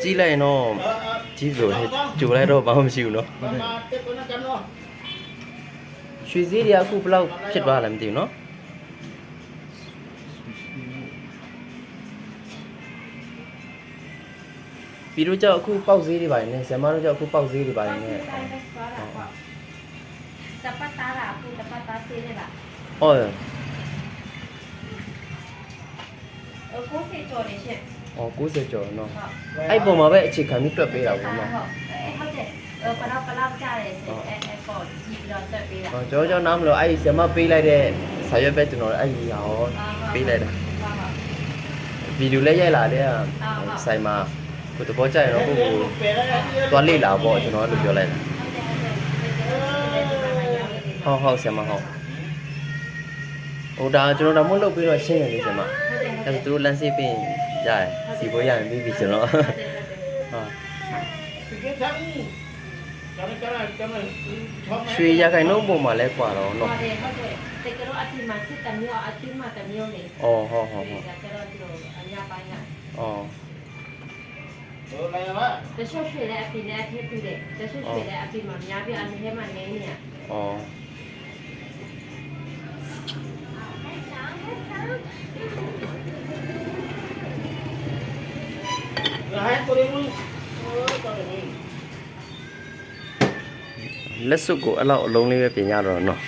ကြီးလိုက်တော့ကြီးဆိုကြိုလိုက်တော့ဘာမှမရှိဘူးနော်ရွှေစည်းတွေကအခုဘယ်လောက်ဖြစ်သွားလဲမသိဘူးနော်ပြီးတော့ကြောက်အခုပေါက်ဈေးတွေပါနေဆရာမတို့ကြောက်အခုပေါက်ဈေးတွေပါနေတပတ်သားလားအခုတပတ်သားဆေးနေလားဟုတ်ကိုစေကြော်နေရှင့်90ကျော်နော်အဲ့ပုံမှာပဲအခြေခံပြီးတွက်ပေးတာပေါ့နော်ဟုတ်တယ်ပလောက်ကြားတယ်အဲ့ပေါ်ကြည့်ပြီးတော့တွက်ပေးတာကျော်နားမလို့အဲ့ဆရာမပေးလိုက်တဲ့ဆာရွက်ပဲကျွန်တော်အဲ့ဒီဟာရောပေးလိုက်တာဗီဒီယိုလည်းရိုက်လာတဲ့ဆိုင်မှာကိုတဘောကြရတော့ကိုသွားလေ့လာပေါ့ကျွန်တော်အဲ့လိုပြောလိုက်တာဟုတ်ဆရာမဟုတ်ဟိုဒါကျွန်တော်ဒါမှမလုပ်ပြီးတော့ရှင်းနေလေဆရာမအဲ့ဒါသူတို့လမ်းစီးပြီးရတယ်စီပွဲရရင်ပြီးပြီကျွန်တော်ဟုတ်ရွှေရခိုင်နှုန်းပုံမှာလဲกว่าတော့နော်ဟုတ်တယ်တကယ်တော့အတိမစစ်တမျိုးအတိမတမျိုးလေဟုတ်ကျတော့ဒီလိုအညာပိုင်းကတချို့ရွှေလည်းအပြင်လည်းအထည့်ပြီးတယ်တချို့ရွှေလည်းအပြင်မှာများပြီးအနည်းထဲမှာနည်းနေရလက်စွပ်ကိုအဲ့လောက်အလုံးလေးပဲပြင်ရတော့နော်